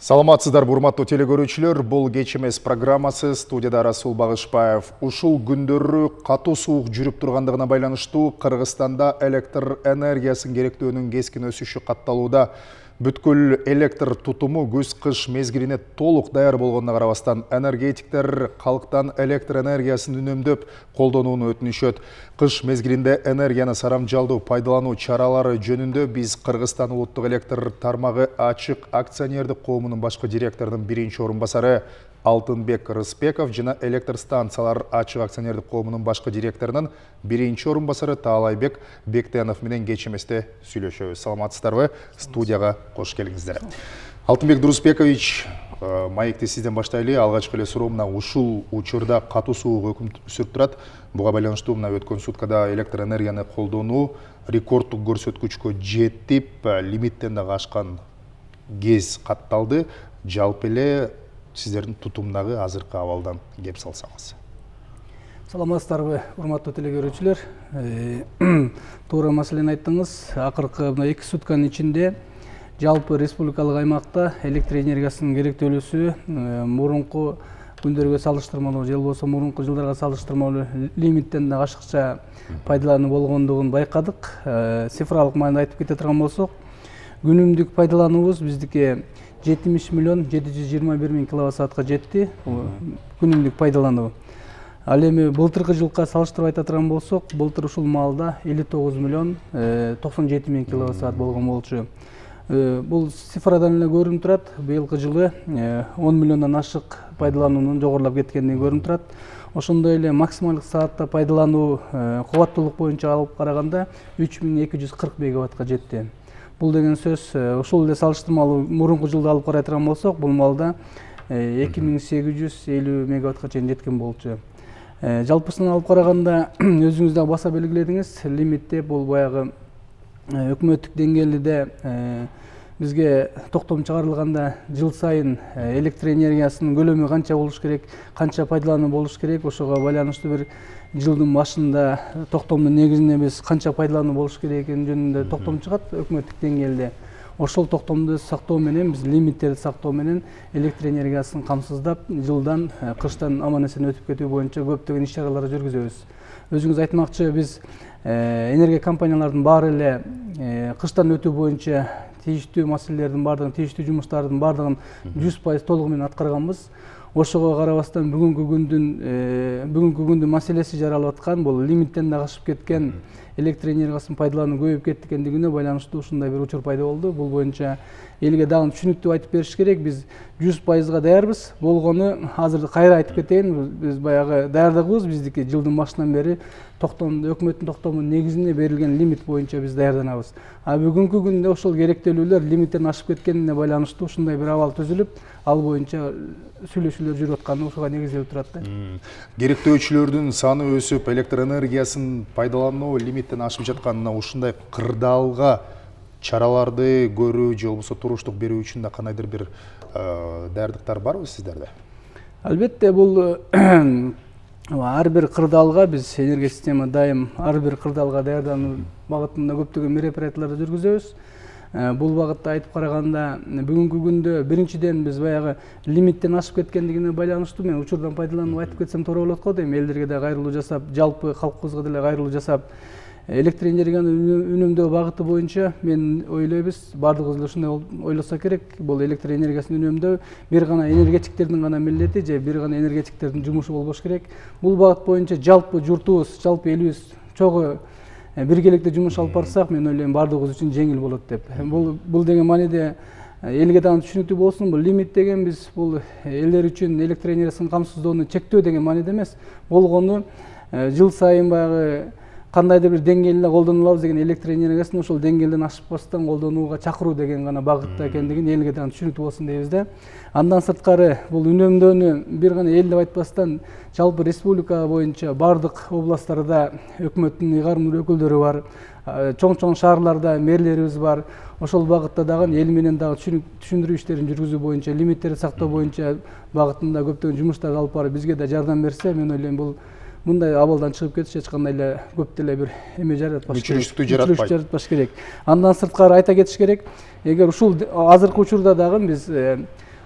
Саламатсыздар, урматтуу телекөрүүчүлөр. Бул кеч эмес программасы, студияда Расул Багышбаев. Ушул күндөрү катуу суук жүрүп тургандыгына байланыштуу Кыргызстанда электр энергиясын керектөөнүн кескин өсүшү катталууда. Бүткүл электр тутуму күз-кыш мезгилине толук даяр болгонуна карабастан, энергетиктер калктан электр энергиясын үнөмдөп колдонууну өтүнүшөт. Кыш мезгилинде энергияны сарамжалдуу пайдалануу чаралары жөнүндө биз Кыргызстан улуттук электр тармагы ачык акционердик коомунун башкы директорунун биринчи орун басары Алтынбек Рыспеков жана электр станциялар ачык акционердик коомунун башкы директорунун биринчи орун басары Таалайбек Бектенов менен кеч эместе сүйлөшөбүз. Саламатсыздарбы? Студияга кош келиңиздер. Алтынбек Рыспекович, маекти сизден баштайлы. Алгачкы эле суроо мына ушул учурда катуу суук өкүм сүрүп турат. Буга байланыштуу мына өткөн суткада электр энергияны колдонуу рекорддук көрсөткүчкө жетип, лимиттен дагы ашкан кез катталды. Жалпы эле сиздердин тутумдагы азыркы абалдан кеп салсаңыз. Саламатсыздарбы, урматтуу телекөрүүчүлөр. Туура маселени айттыңыз. Акыркы 2 сутканын ичинде жалпы республикалык аймакта электр энергиясынын керектүүлүгү мурунку күндөргө салыштырмалуу, же болбосо мурунку жылдарга салыштырмалуу лимиттен да ашыкча пайдалануу болгондугун байкадык. Цифралык маанайда айтып кете турган болсок, күнүмдүк пайдалануубуз биздики 70 миллион 721 миң киловатт-саатка жетти. Күнүмдүк пайдалануу. Ал эми былтыркы жылга салыштырып айта турган болсок, былтыр ушул маалда 59 миллион 97 миң киловатт-саат болгон болчу. Бул цифрадан эле көрүнүп турат. Быйылкы жылы 10 миллиондон ашык пайдалануунун жогорулап кеткендиги көрүнүп турат. Ошондой эле максималдык саатта пайдалануу кубаттуулук боюнча алып караганда 3240 мегаваттка жетти. Бул деген сөз ушул эле салыштырмалуу мурунку жылды алып карай турган болсок, бул маалда 2850 мегаваттка чейин жеткен болчу. Жалпысынан алып караганда өзүңүз да баса белгиледиңиз, лимитте бул баягы өкмөттүк деңгээлде бизге токтом чыгарылганда жыл сайын электр энергиясынын көлөмү канча болуш керек, канча пайдалануу болуш керек, ошого байланыштуу бир жылдын башында токтомдун негизинде биз канча пайдалануу болуш керек экени жөнүндө токтом чыгат өкмөттүк деңгээлде. Ошол токтомду сактоо менен биз лимиттерди сактоо менен электр энергиясын камсыздап, жылдан кыштан аман-эсен өтүп кетүү боюнча көптөгөн иш-чаралар жүргүзөбүз. Өзүңүз айтмакчы, биз энергия компаниялардын баары эле кыштан өтүү боюнча тийиштүү маселелердин баардыгын, тийиштүү жумуштардын баардыгын 100% толугу менен аткарганбыз. Ошого карабастан бүгүнкү күндүн маселеси жаралып аткан, бул лимиттен да ашып кеткен электр энергиясын пайдалануу көбөйүп кеткендигине байланыштуу ушундай бир учур пайда болду. Бул боюнча элге дагы түшүнүктүү айтып бериш керек. Биз 100%га даярбыз. Болгону азыр кайра айтып кетейин, биз баягы даярдыгыбыз биздики жылдын башынан бери өкмөттүн токтомунун негизинде берилген лимит боюнча биз даярданабыз. Бүгүнкү күндө ошол керектөлүүлөр лимиттен ашып кеткенине байланыштуу ушундай бир абал түзүлүп, ал боюнча сүйлөшүүлөр жүрүп атканы ошого негизделип турат да. Керектөөчүлөрдүн саны өсүп, электр энергиясын пайдалануу лимиттен ашып жатканына ушундай кырдаалга чараларды көрүү же болбосо туруштук берүү үчүн да кандайдыр бир даярдыктар барбы сиздерде? Албетте, бул ар бир кырдаалга биз энергия система дайым ар бир кырдаалга даярдануу багытында көптөгөн мероприятияларды жүргүзөбүз. Бул багытта айтып караганда, бүгүнкү күндө биринчиден биз баягы лимиттен ашып кеткендигине байланыштуу мен учурдан пайдаланып айтып кетсем туура болот го дейм. Элдерге да кайрылуу жасап, жалпы калкыбызга деле кайрылуу жасап, электр энергияны үнөмдөө багыты боюнча мен ойлойбуз, баардыгыбыз эле ушундай ойлосок керек. Бул электр энергиясын үнөмдөө бир гана энергетиктердин гана милдети же бир гана энергетиктердин жумушу болбош керек. Бул багыт боюнча жалпы журтубуз, жалпы элибиз чогуу биргеликте жумуш алып барсак, мен ойлойм баардыгыбыз үчүн жеңил болот деп. Бул деген мааниде элге дагы түшүнүктүү болсун, бул лимит деген биз бул элдер үчүн электр энергиясын камсыздоону чектөө деген мааниде эмес. Болгону жыл сайын баягы кандайдыр бир деңгээлде колдонулабыз деген электр энергиясын ошол деңгээлден ашпастан колдонууга чакыруу деген гана багытта экендигин элге дагы түшүнүктүү болсун дейбиз да. Андан сырткары бул үнөмдөөнү бир гана эл деп айтпастан, жалпы республика боюнча бардык областтарда өкмөттүн ыйгарымдуу өкүлдөрү бар, чоң шаарларда мэрлерибиз бар. Ошол багытта дагы эл менен дагы түшүндүрүү иштерин жүргүзүү боюнча, лимиттерди сактоо боюнча багытында көптөгөн жумуштарды алып барып бизге да жардам берсе, мен ойлойм бул мындай абалдан чыгып кетиш эч кандай эле көп деле бир эме жаратпаш керек. Мүчүрүштүктү жаратпаш керек. Андан сырткары айта кетиш керек, эгер ушул азыркы учурда дагы биз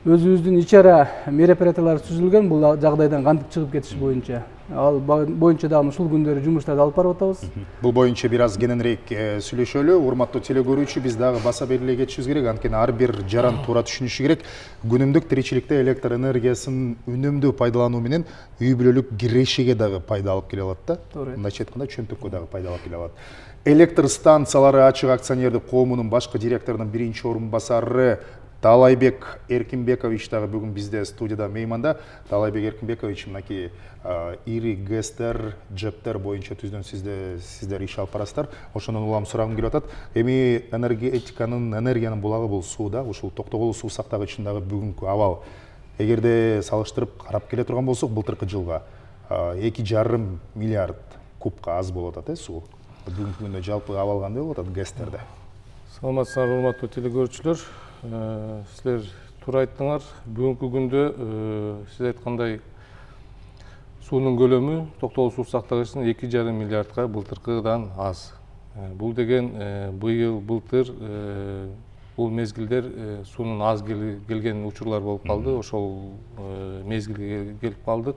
өзүбүздүн ичара мероприятиялар түзүлгөн бул жагдайдан кантип чыгып кетиш боюнча. Ал боюнча дагы ушул күндөрү жумуштарды алып барып атабыз. Бул боюнча бир аз кененирээк сүйлөшөлү. Урматтуу теле көрүүчү, биз дагы баса белгилей кетишибиз керек, анткени ар бир жаран туура түшүнүшү керек. Күнүмдүк тиричиликте электр энергиясын үнөмдүү пайдалануу менен үй бүлөлүк кирешеге дагы пайда алып келе алат да. Мындайча айтканда чөнтөккө дагы пайда алып келе алат. Электр станциялары ачык акционердик коомунун башкы директорунун биринчи орун басары Талайбек Эркинбекович дагы бүгүн бизде студияда мейманда. Талайбек Эркинбекович, мынакей ири ГЭСтер, ЖЭПтер боюнча түздөн сиздер иш алып барасыздар. Ошондон улам сурагым келип атат. Эми энергиянын булагы бул суу да, ушул Токтогул суу сактагычындагы бүгүнкү абал. Эгерде салыштырып карап келе турган болсок, былтыркы жылга 2,5 миллиард кубка аз болуп атат суу. Бүгүнкү күндө жалпы абал кандай болуп атат ГЭСтерде? Саламатсыздар, урматтуу телекөрүүчүлөр. Силер туура айттыңар. Бүгүнкү күндө сиз айткандай суунун көлөмү Токтогул суу сактагычынын 2,5 миллиардка былтыркыдан аз. Бул деген былтыр бул мезгилдер суунун аз келген учурлар болуп калды. Ошол мезгилге келип калдык.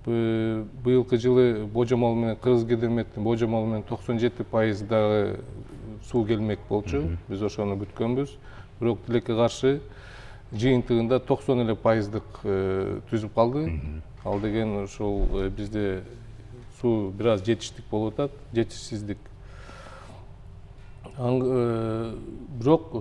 Быйылкы жылы божомол менен Кыргыз Гидрометтин божомолу менен 97% дагы суу келмек болчу. Биз ошону күткөнбүз. Бирок тилекке каршы жыйынтыгында 90% түзүп калды. Ал деген ошол бизде суу бир аз жетиштик болуп атат, жетишсиздик. Бирок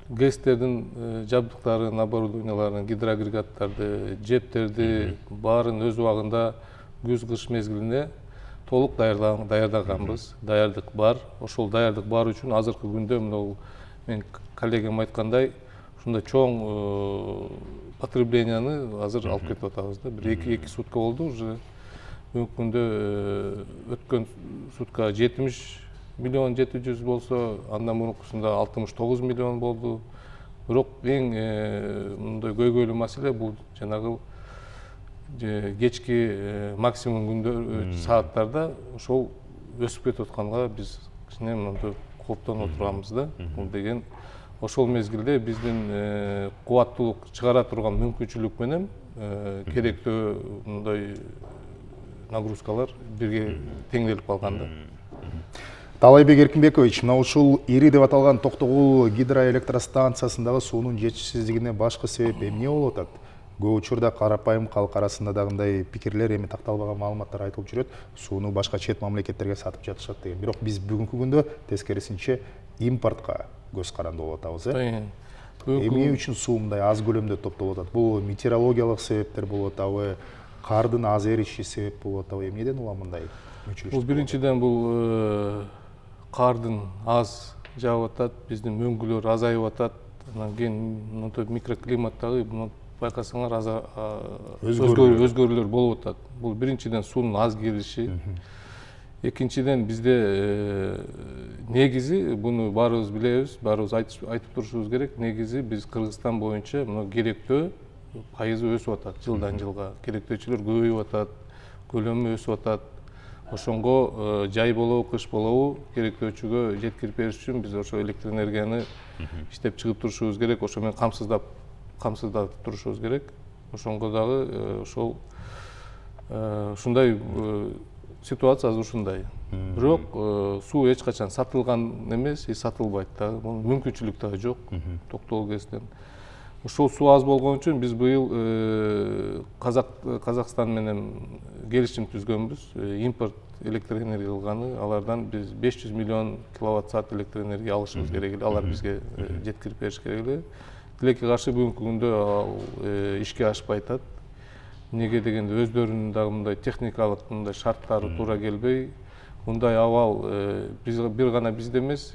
ГЭСтердин жабдыктарын, оборудованияларын, гидроагрегаттарды, ЖЭПтерди баарын өз убагында күз-кыш мезгилине толук даярдаганбыз. Даярдык бар. Ошол даярдык бар үчүн азыркы күндө мына мен коллегам айткандай, ушундай чоң потребленияны азыр алып кетип атабыз да. Бир 2 сутка болду уже. Бүгүнкү күндө өткөн сутка 70 миллион 700 болсо, андан мурункусунда 69 миллион болду. Бирок эң мындай көйгөйлүү маселе бул жанагы кечки максимум күндөр сааттарда ошол өсүп кетип атканга биз кичине мындай кооптонуп турганбыз да. Бул деген ошол мезгилде биздин кубаттуулук чыгара турган мүмкүнчүлүк менен керектүү мындай нагрузкалар бирге теңделип калган да. Талайбек Эркинбекович, мына ушул ири деп аталган Токтогул гидроэлектростанциясындагы суунун жетишсиздигине башкы себеп эмне болуп атат? Көп учурда карапайым калк арасында дагындай пикирлер, эми такталбаган маалыматтар айтылып жүрөт. Сууну башка чет мамлекеттерге сатып жатышат деген. Бирок биз бүгүнкү күндө тескерисинче импортко көз каранды болуп атабыз, Эмне үчүн суу мындай аз көлөмдө топтолуп атат? Бул метеорологиялык себептер болуп атабы, кардын аз эриши себеп болуп атабы? Эмнеден улам мындай мүчүлүштүк? Бул биринчиден бул кардын аз жаап атат, биздин мөңгүлөр азайып атат. Анан кийин мындай микроклиматтагы байкасаңар өзгөрүүлөр болуп атат. Бул биринчиден суунун аз келиши. Экинчиден бизде негизи буну баарыбыз билебиз, баарыбыз айтып турушубуз керек. Негизи биз Кыргызстан боюнча мына керектөө пайызы өсүп атат жылдан жылга. Керектөөчүлөр көбөйүп атат, көлөмү өсүп атат. Ошонго жай болобу, кыш болобу керектөөчүгө жеткирип бериш үчүн биз ошо электр энергияны иштеп чыгып турушубуз керек. Ошо менен камсыздап турушубуз керек. Ошонго дагы ошол ушундай ситуация азыр ушундай. Бирок суу эч качан сатылган эмес, сатылбайт да. Бунун мүмкүнчүлүк дагы жок Токтогул ГЭСтен. Ошол суу аз болгон үчүн биз быйыл Казакстан менен келишим түзгөнбүз. Импорт электр энергия кылганы, алардан биз 500 миллион киловатт саат электр энергия алышыбыз керек эле. Алар бизге жеткирип бериш керек эле. Тилекке каршы бүгүнкү күндө ал ишке ашпай атат. Неге дегенде өздөрүнүн дагы мындай техникалык мындай шарттары туура келбей, мындай абал бир гана бизде эмес,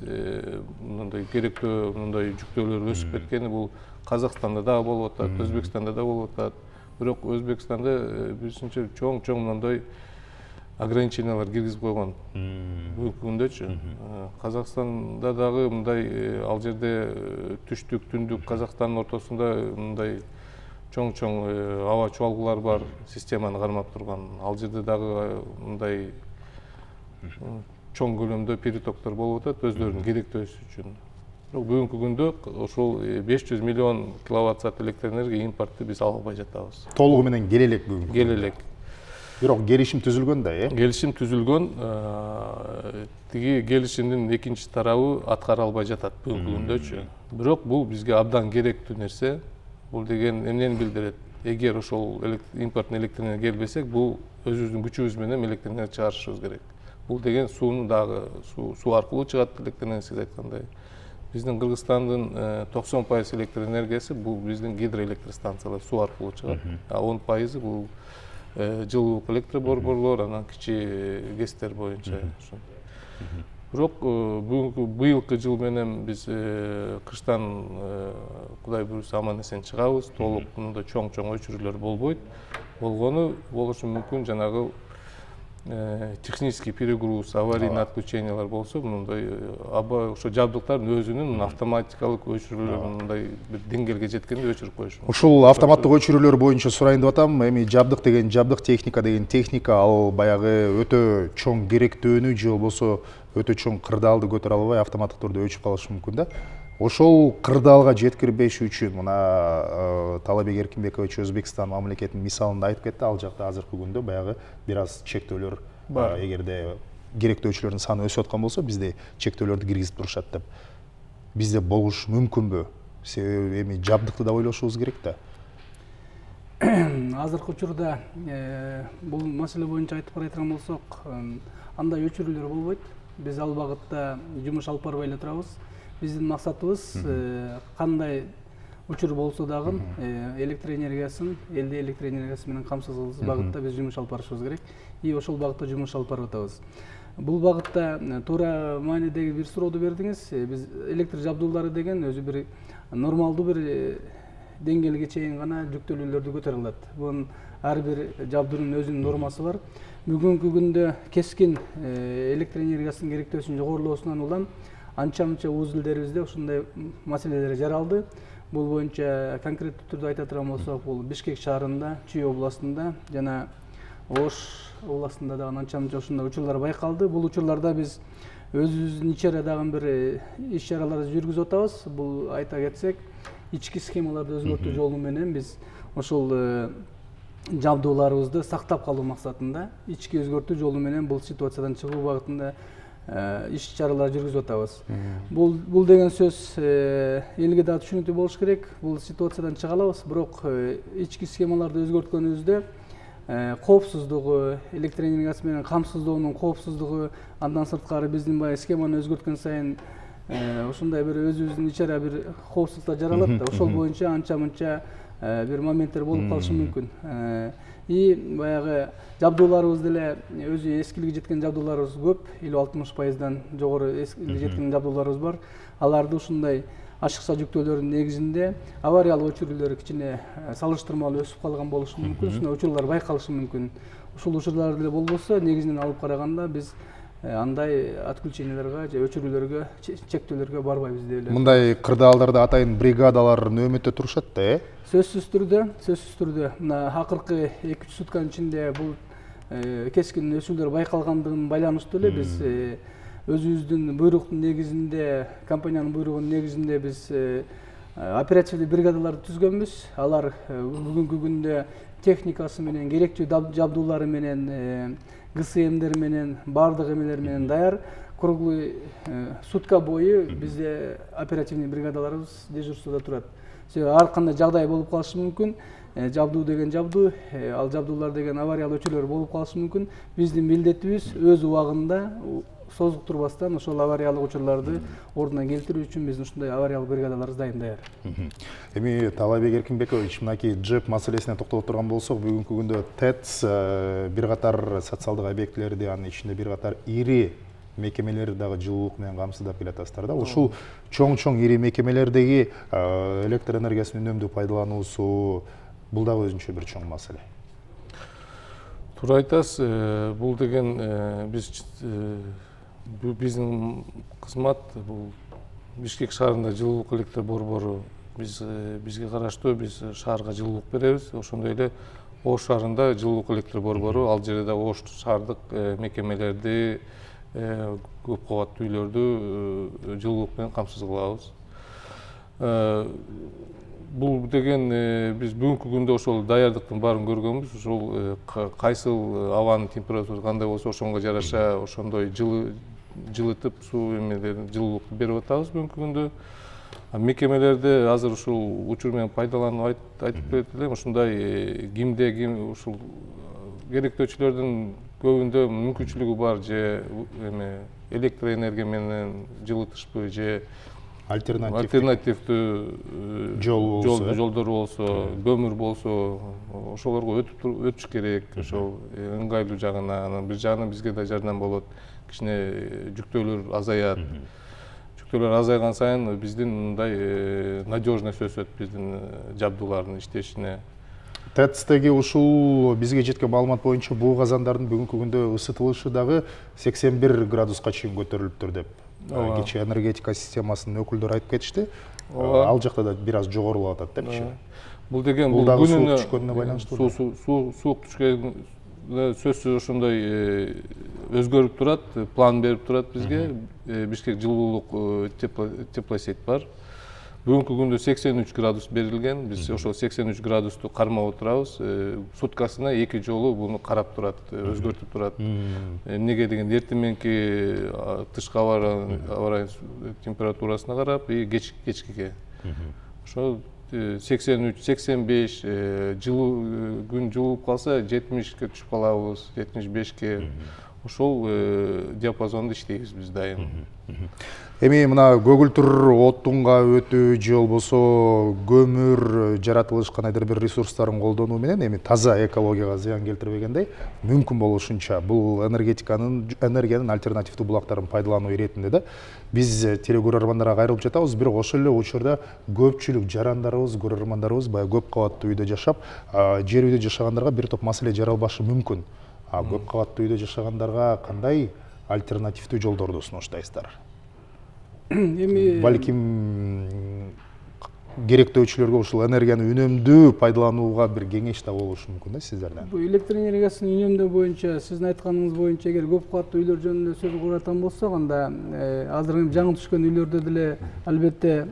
мындай керектөө мындай жүктөөлөр өсүп кеткени бул Казакстанда дагы болуп атат, Өзбекстанда да болуп атат. Бирок Өзбекстанда биринчи чоң мындай ограничениялар киргизип койгон. Бүгүнкү күндөчү. Казакстанда дагы мындай ал жерде түштүк, түндүк Казакстандын ортосунда мындай чоң аба чуалгулар бар, системаны кармап турган. Ал жерде дагы мындай чоң көлөмдө перетоктор болуп атат өздөрүнүн керектөөсү үчүн. Бирок бүгүнкү күндө ошол 500 миллион киловатт саат электр энергия импортты биз ала албай жатабыз. Толугу менен келе элек бүгүн. Келе элек. Бирок келишим түзүлгөн да, Келишим түзүлгөн, тиги келишимдин экинчи тарабы аткара албай жатат бүгүнкү күндөчү. Бирок бул бизге абдан керектүү нерсе. Бул деген эмнени билдирет? Эгер ошол импорттун электр энергия келбесек, бул өзүбүздүн күчүбүз менен электр энергия чыгарышыбыз керек. Бул деген сууну дагы суу аркылуу чыгат, электр энергиясы айткандай. Биздин Кыргызстандын 90% электр энергиясы бул биздин гидроэлектр станциялар суу аркылуу чыгат. А 10% бул жылуулук электр борборлор, анан кичи ГЭСтер боюнча. Бирок бүгүнкү быйылкы жыл менен биз кыштан Кудай буйруса аман эсен чыгабыз. Толук мындай чоң өчүрүүлөр болбойт. Болушу мүмкүн жанагы технический перегруз, аварийный отключениялар болсо, мындай ошо жабдыктардын өзүнүн автоматикалык өчүрүүлөрүн мындай бир деңгээлге жеткенде өчүрүп коюш мүмкүн. Ушул автоматтык өчүрүүлөр боюнча сурайын деп атам. Эми жабдык деген жабдык, техника деген техника, ал баягы өтө чоң керектөөнү же болбосо өтө чоң кырдаалды көтөрө албай автоматтык түрдө өчүп калышы мүмкүн да. Ошол кырдаалга жеткирбеш үчүн мына Талабек Эркинбекович Өзбекстан мамлекетинин мисалында айтып кетти. Ал жакта азыркы күндө баягы бир аз чектөөлөр бар. Эгерде керектөөчүлөрдүн саны өсүп аткан болсо, бизде чектөөлөрдү киргизип турушат деп. Бизде болуш мүмкүнбү? Себеби эми жабдыкты да ойлошубуз керек да. Азыркы учурда бул маселе боюнча айтып барайын болсок, андай өчүрүүлөр болбойт. Биз ал багытта жумуш алып барбай эле турабыз. Биздин максатыбыз кандай учур болсо дагы электр энергиясын, элди электр энергиясы менен камсыз кылгыс багытта биз жумуш алып барышыбыз керек. И ошол багытта жумуш алып барып атабыз. Бул багытта туура маанидеги бир сурооду бердиңиз. Биз электр жабдуулары деген өзү бир нормалдуу бир деңгээлге чейин гана жүктөлүүлөрдү көтөрө алат. Бунун ар бир жабдуунун өзүнүн нормасы бар. Бүгүнкү күндө кескин электр энергиясынын керектөөсүн жогорулоосунан улам анча-мынча узилдерибизде ушундай маселелер жаралды. Бул боюнча конкреттүү түрдө айта турган болсок, бул Бишкек шаарында, Чүй областында жана Ош областында да анча-мынча ушундай учурлар байкалды. Бул учурларда биз өзүбүздүн ичере дагы бир иш чараларды жүргүзүп атабыз. Бул айта кетсек, ички схемаларды өзгөртүү жолу менен биз ошол жабдууларыбызды сактап калуу максатында ички өзгөртүү жолу менен бул ситуациядан чыгуу багытында иш чаралар жүргүзүп атабыз. Бул деген сөз элге да түшүнүктүү болуш керек. Бул ситуациядан чыга алабыз, бирок ички схемаларды өзгөрткөнүбүздө коопсуздугу, электр энергиясы менен камсыздоонун коопсуздугу, андан сырткары биздин баягы схеманы өзгөрткөн сайын ушундай бир өзүбүздүн ичере бир коопсуздуктар жаралат да. Ошол боюнча анча-мынча бир моменттер болуп калышы мүмкүн. И баягы жабдууларыбыз деле өзү эскилиги жеткен жабдууларыбыз көп, 50-60%дан жогору эскилиги жеткен жабдууларыбыз бар. Аларды ушундай ашыкча жүктөөлөрдүн негизинде авариялык өчүрүүлөр кичине салыштырмалуу өсүп калган болушу мүмкүн. Ушундай учурлар байкалышы мүмкүн. Ушул учурлар деле болбосо, негизинен алып караганда биз андай отключенияларга же өчүрүүлөргө, чектөөлөргө барбайбыз деп элем. Мындай кырдаалдарда атайын бригадалар нөөмөттө турушат да, Сөзсүз түрдө. Мына акыркы 2-3 сутканын ичинде бул кескин өсүүлөр байкалгандыгын байланыштуу эле биз өзүбүздүн буйруктун негизинде, компаниянын буйругунун негизинде биз оперативдик бригадаларды түзгөнбүз. Алар бүгүнкү күндө техникасы менен, керектүү жабдуулары менен, ГСМдер менен, баардык эмелер менен даяр. Круглый сутка бою бизде оперативный бригадаларыбыз дежурстводо турат. Себеби ар кандай жагдай болуп калышы мүмкүн. Жабдуу деген жабдуу, ал жабдуулар деген авариялык өчүрүүлөр болуп калышы мүмкүн. Биздин милдетибиз өз убагында созуктурбастан ошол авариялык учурларды ордуна келтирүү үчүн биздин ушундай авариялык бригадаларыбыз дайым даяр. Эми Талабек Эркинбекович, мынакей ЖЭП маселесине токтолуп турган болсок, бүгүнкү күндө ТЭЦ бир катар социалдык объектилерди, анын ичинде бир катар ири мекемелер дагы жылуулук менен камсыздап келатасыздар да. Ушул чоң ири мекемелердеги электр энергиясын үнөмдүү пайдалануусу бул дагы өзүнчө бир чоң маселе. Туура айтасыз. Бул деген биздин кызмат бул Бишкек шаарында жылуулук электр борбору бизге караштуу, биз шаарга жылуулук беребиз. Ошондой эле Ош шаарында жылуулук электр борбору, ал жерде да Ош шаардык мекемелерди, көп кабаттуу үйлөрдү жылуулук менен камсыз кылабыз. Бул деген биз бүгүнкү күндө ошол даярдыктын баарын көргөнбүз. Ошол кайсыл абанын температурасы кандай болсо ошонго жараша ошондой жылытып суу эмелерин жылуулукту берип атабыз бүгүнкү күндө. Мекемелерде азыр ушул учур менен пайдаланып айтып берет элем. Ушундай кимде ким ушул керектөөчүлөрдүн көбүндө мүмкүнчүлүгү бар же электр энергия менен жылытышпы же альтернативдүү жолдору болсо, көмүр болсо, ошолорго өтүш керек. Ошол ыңгайлуу жагына, анан бир жагынан бизге да жардам болот. Кичине жүктөөлөр азаят. Жүктөөлөр азайган сайын биздин мындай надежность өсөт, биздин жабдуулардын иштешине. ТЭЦтеги ушул бизге жеткен маалымат боюнча буу казандардын бүгүнкү күндө ысытылышы дагы 81 градуска чейин көтөрүлүптүр деп кечээ энергетика системасынын өкүлдөрү айтып кетишти. Ал жакта да бир аз жогорулап атат депчи. Бул деген бул дагы суук түшкөнүнө байланыштуу. Суук түшкөн сөзсүз ошондой өзгөрүп турат, план берип турат бизге. Бишкек жылуулук теплосеть бар. Бүгүнкү күндө 83 градус берилген. Биз ошол 83 градусту кармап отурабыз. Суткасына 2 жолу буну карап турат, өзгөртүп турат. Эмнеге деген эртең мененки тышкы аба ырайы температурасына карап, кечкиге. Ошо 83-85 күн жылып калса 70ке түшүп калабыз, 75ке. Ошол диапазондо иштейбиз биз дайым. Эми мына көгүлтүр отунга өтүү же болбосо көмүр жаратылыш кандайдыр бир ресурстарын колдонуу менен эми таза экологияга зыян келтирбегендей мүмкүн болушунча бул энергиянын альтернативдүү булактарын пайдалануу иретинде да биз телекөрөрмандарга кайрылып жатабыз. Бирок ошол эле учурда көпчүлүк жарандарыбыз, көрөрмандарыбыз баягы көп кабаттуу үйдө жашап, жер үйдө жашагандарга бир топ маселе жаралбашы мүмкүн. Көп кабаттуу үйдө жашагандарга кандай альтернативдүү жолдорду сунуштайсыздар? Балким керектөөчүлөргө ушул энергияны үнөмдүү пайдаланууга бир кеңеш да болушу мүмкүн да сиздерден. Бул электр энергиясын үнөмдөө боюнча сиздин айтканыңыз боюнча эгер көп кабаттуу үйлөр жөнүндө сөз кылып болсок, анда азыр жаңы түшкөн үйлөрдө деле албетте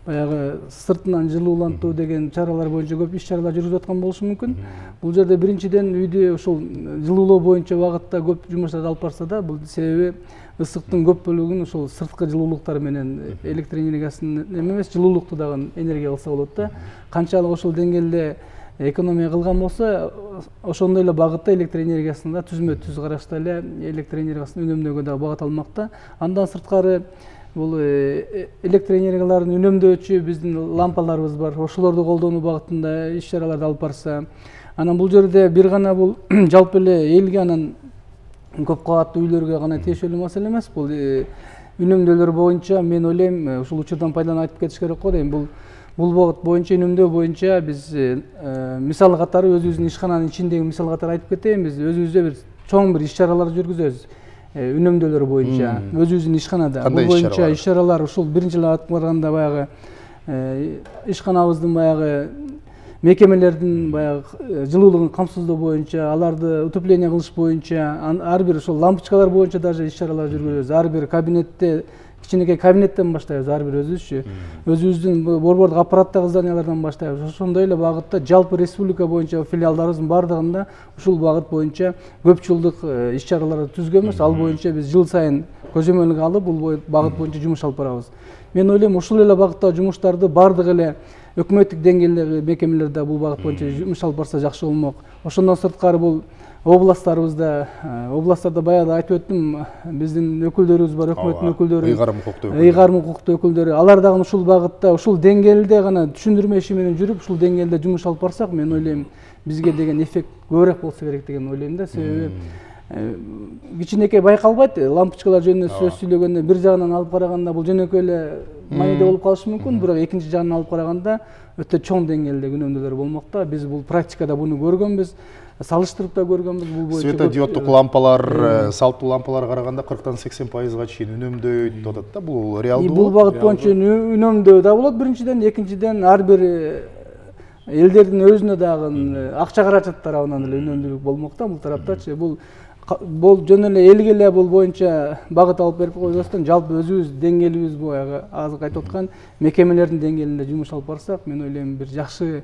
баягы сыртынан жылуулантуу деген чаралар боюнча көп иш-чаралар жүргүзүп аткан болушу мүмкүн. Бул жерде биринчиден үйдү ушул жылуулоо боюнча убакытта көп жумуштарды алып барса да, бул себеби ысыктын көп бөлүгүн ошол сырткы жылуулуктар менен электр энергиясын эмес, жылуулукту дагы энергия кылса болот да. Канчалык ошол деңгээлде экономия кылган болсо, ошондой эле багытта электр энергиясын да түзмө-түз карашта эле электр энергиясын үнөмдөөгө дагы багыт алынмакта. Андан сырткары бул электр энергияларын үнөмдөөчү биздин лампаларыбыз бар. Ошолорду колдонуу багытында иш-чараларды алып барса, анан бул жерде бир гана бул жалпы эле элге анан көп кабаттуу үйлөргө гана тиешелүү маселе эмес. Бул үнөмдөөлөр боюнча мен ойлойм, ушул учурдан пайдаланып айтып кетиш керек го дейм. Бул багыт боюнча үнөмдөө боюнча биз мисал катары өзүбүздүн ишкананын ичиндеги мисал катары айтып кетейин. Биз өзүбүздө бир чоң бир иш-чаралар жүргүзөбүз. Үнөмдөөлөр боюнча өзүбүздүн ишканада. Бул боюнча иш-чаралар ушул биринчи эле айтып барганда баягы ишканабыздын баягы мекемелердин баягы жылуулугун камсыздоо боюнча, аларды утепление кылыш боюнча, ар бир ошол лампочкалар боюнча даже иш-чаралар жүргүзөбүз. Ар бир кабинетте, кичинекей кабинеттен баштайбыз, ар бир өзүбүзчү. Өзүбүздүн борбордук аппараттагы зданиялардан баштайбыз. Ошондой эле багытта жалпы республика боюнча филиалдарыбыздын бардыгында ушул багыт боюнча көп жылдык иш-чараларды түзгөнбүз. Ал боюнча биз жыл сайын көзөмөлгө алып, бул багыт боюнча жумуш алып барабыз. Мен ойлойм, ушул эле багыттагы жумуштарды бардык эле өкмөттүк деңгээлдеги мекемелерде бул багыт боюнча жумуш алып барса жакшы болмок. Ошондон сырткары бул областтарыбызда баягы айтып өттүм, биздин өкүлдөрүбүз бар, өкмөттүн өкүлдөрү, ыйгарым укуктуу өкүлдөрү. Алар дагы ушул багытта, ушул деңгээлде гана түшүндүрмө иши менен жүрүп, ушул деңгээлде жумуш алып барсак, мен ойлойм, бизге деген эффект көбүрөөк болсо керек деген ойлойм да. Себеби кичинекей байкалбайт. Лампочкалар жөнүндө сөз сүйлөгөндө бир жагынан алып караганда бул жөнөкөй эле маанидүү болуп калышы мүмкүн, бирок экинчи жагынан алып караганда өтө чоң деңгээлдеги үнөмдөөлөр болмокта. Биз бул практикада буну көргөнбүз, салыштырып да көргөнбүз. Бул боюнча светодиоддук лампалар, салттуу лампаларга караганда 40–80% чейин үнөмдөйт деп атат да. Бул реалдуу? Бул багыт боюнча үнөмдөө да болот биринчиден, экинчиден ар бир элдердин өзүнө дагы акча каражат тарабынан эле үнөмдүүлүк болмокта. Бул тараптачы бул бул жөн эле элге эле бул боюнча багыт алып берип койбостон жалпы өзүбүз деңгээлибиз баягы азыр айтып аткан мекемелердин деңгээлинде жумуш алып барсак, мен ойлойм бир жакшы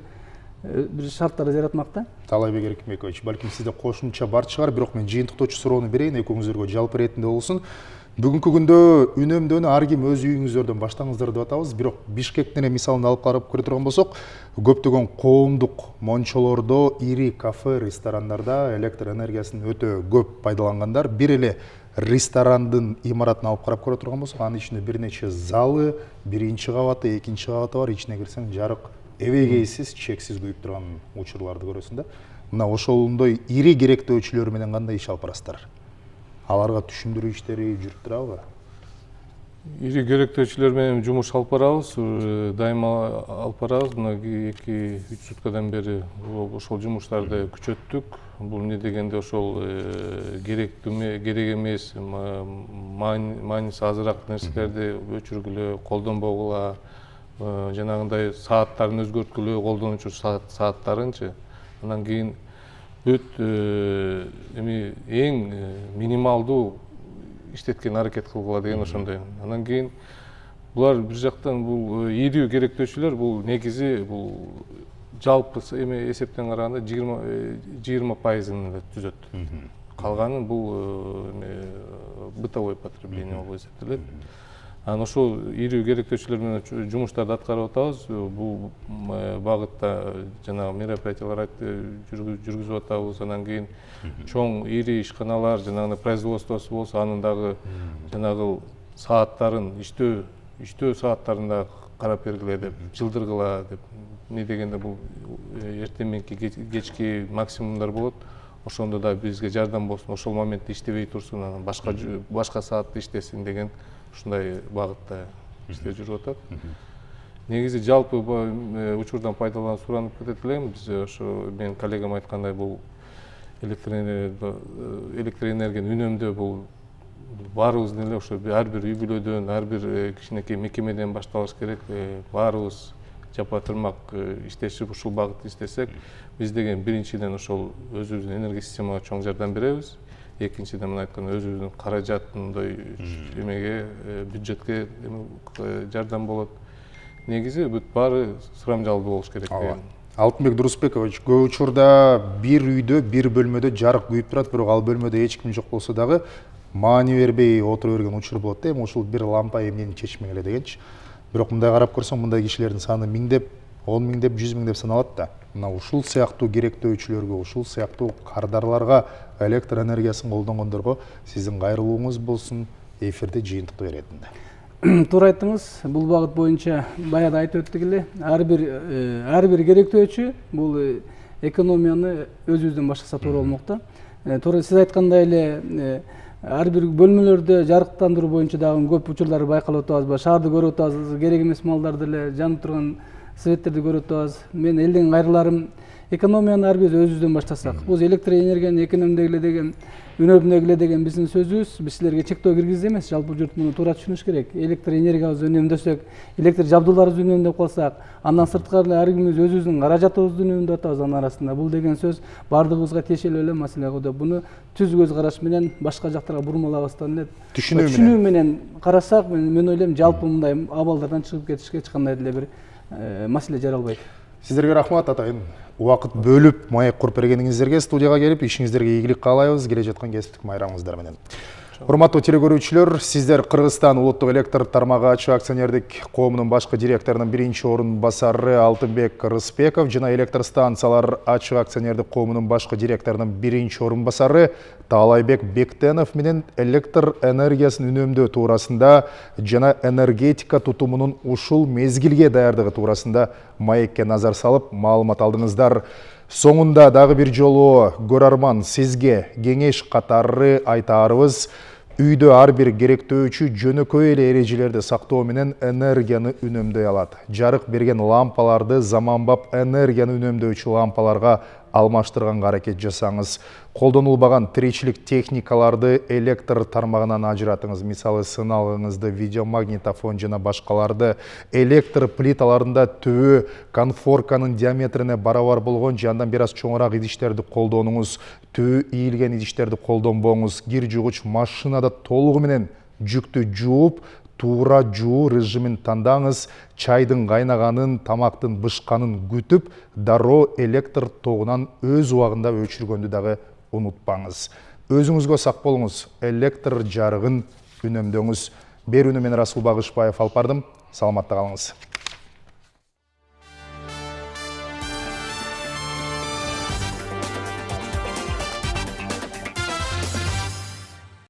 бир шарттарды жаратмак да. Таалайбек Эркинбекович, балким сизде кошумча бар чыгар, бирок мен жыйынтыктоочу суроону берейин, экөөңүзгө жалпы иретинде болсун. Бүгүнкү күндө үнөмдөнү ар ким өз үйүңүздөрдөн баштаңыздар деп атабыз, бирок Бишкектин мисалын алып карап көрө турган болсок, көптөгөн коомдук мончолордо, ири кафе, ресторандарда электр энергиясын өтө көп пайдалангандар. Бир эле ресторандын имаратын алып карап көрө турган болсок, анын ичинде бир нече залы, биринчи кабаты, экинчи кабаты бар, ичине кирсең жарык эбегейсиз, чексиз күйүп турган учурларды көрөсүң да. Мына ошондой ири керектөөчүлөр менен кандай иш алып барасыздар? Аларга түшүндүрүү иштери жүрүп турабы? Ири керектөөчүлөр менен жумуш алып барабыз, дайыма алып барабыз. Мына 2-3 суткадан бери ошол жумуштарды күчөттүк. Бул эмне дегенде ошол керек эмес, мааниси азыраак нерселерди өчүргүлө, колдонбогула, жанагындай сааттарын өзгөрткүлө, колдонуучу сааттарынчы. Анан кийин эң минималдуу иштеткен аракет кылгыла деген ошондой. Анан кийин булар бир жактан бул ири керектөөчүлөр, бул негизи бул жалпы эсептен караганда 20% эле түзөт. Калганын бул бытовой потребление болуп эсептелет. Анан ошол ири керектөөчүлөр менен жумуштарды аткарып атабыз. Бул багытта жанагы мероприятиялар жүргүзүп атабыз. Анан кийин чоң ири ишканалар, жанагы производствосу болсо, анын дагы жанагы сааттарын, иштөө сааттарын да карап бергиле деп, жылдыргыла деп. Эмне дегенде бул эртең мененки кечки максимумдар болот. Ошондо да бизге жардам болсун, ошол моментте иштебей турсун, анан башка саатта иштесин деген ушундай багытта иштеп жүрүп атат. Негизи жалпы учурдан пайдаланып суранып кетет элем. Биз ошо менин коллегам айткандай бул электр энергияны үнөмдөө бул баарыбыздын эле ошо ар бир үй бүлөдөн, ар бир кичинекей мекемеден башталыш керек. Баарыбыз жапа тырмак иштешип ушул багытта иштесек, биз деген биринчиден ошол өзүбүздүн энергия системага чоң жардам беребиз. Экинчиден мына айткан өзүбүздүн каражатындай эмеге, бюджетке жардам болот. Негизи бүт баары сурамжалдуу болуш керек деген. Алтынбек Дурусбекович, көп учурда бир үйдө, бир бөлмөдө жарык күйүп турат, бирок ал бөлмөдө эч ким жок болсо дагы маани бербей отура берген учур болот да. Ушул бир лампа эмнени чечмек эле дегенчи. Бирок мындай карап көрсөң, мындай кишилердин саны миңдеп, 10 миңдеп, 100 миң деп саналат да. Мына ушул сыяктуу керектөөчүлөргө, ушул сыяктуу кардарларга электр энергиясын колдонгондорго сиздин кайрылууңуз болсун, эфирде жыйынтыктоо эретинде. Туура айттыңыз, бул багыт боюнча баягы айтып өттүк эле, ар бир керектөөчү бул экономияны өзүбүздөн баштаса туура болмок да. Туура сиз айткандай эле ар бир бөлмөлөрдө жарыктандыруу боюнча дагы көп учурлар байкалып атабыз. Шаарды көрүп атабыз, керек эмес малдарды эле жанып турган светтерди көрүп атабыз. Мен элден кайрыларым, экономияны ар бир өзүбүздөн баштасак. Бул электр энергияны экономдөгүлө деген, үнөмдөгүлө деген биздин сөзүбүз, биз силерге чектөө киргизди эмес, жалпы журт муну туура түшүнүш керек. Электр энергиябызды үнөмдөсөк, электр жабдууларыбызды үнөмдөп калсак, андан сырткары ар кимибиз өзүбүздүн каражатыбызды үнөмдөп атабыз анын арасында. Бул деген сөз бардыгыбызга тиешелүү эле маселе го деп, буну түз көз караш менен башка жактарга бурмалабастан эле түшүнүү менен карасак, мен ойлойм жалпы мындай абалдардан чыгып кетишке эч кандай деле бир маселе жаралбайт. Сиздерге рахмат атайын. Убакыт бөлүп, маек куруп бергениңиздерге, студияга келип, ишиңиздерге ийгилик каалайбыз, келе жаткан кесиптик майрамыңыздар менен. Урматтуу телекөрүүчүлөр, сиздер Кыргызстан улуттук электр тармагы ачык акционердик коомунун башкы директорунун биринчи орун басары Алтынбек Рыспеков жана электр станциялар ачык акционердик коомунун башкы директорунун биринчи орун басары Таалайбек Бектенов менен электр энергиясын үнөмдөө туурасында жана энергетика тутумунун ушул мезгилге даярдыгы туурасында маекке назар салып маалымат алдыңыздар. Соңунда дагы бир жолу көрөрман сизге кеңеш катары айтаарыбыз, үйдө ар бир керектөөчү жөнөкөй эле эрежелерди сактоо менен энергияны үнөмдөй алат. Жарык берген лампаларды заманбап энергияны үнөмдөөчү лампаларга алмаштырганга аракет жасаңыз. Колдонулбаган тиричилик техникаларды электр тармагынан ажыратыңыз. Мисалы, сыналгыңызды, видеомагнитофон жана башкаларды электр плиталарында түбү конфорканын диаметрине барабар болгон же андан бир аз чоңураак идиштерди колдонуңуз. Түбү ийилген идиштерди колдонбоңуз. Кир жуугуч машинада толугу менен жүктү жууп, туура жуу режимин тандаңыз. Чайдын кайнаганын, тамактын бышканын күтүп, дароо электр тогунан өз убагында өчүргөндү дагы унутпаңыз. Өзүңүзгө сак болуңуз, электр жарыгын үнөмдөңүз. Берүүнү мен Расул Багышбаев алып бардым. Саламатта калыңыз.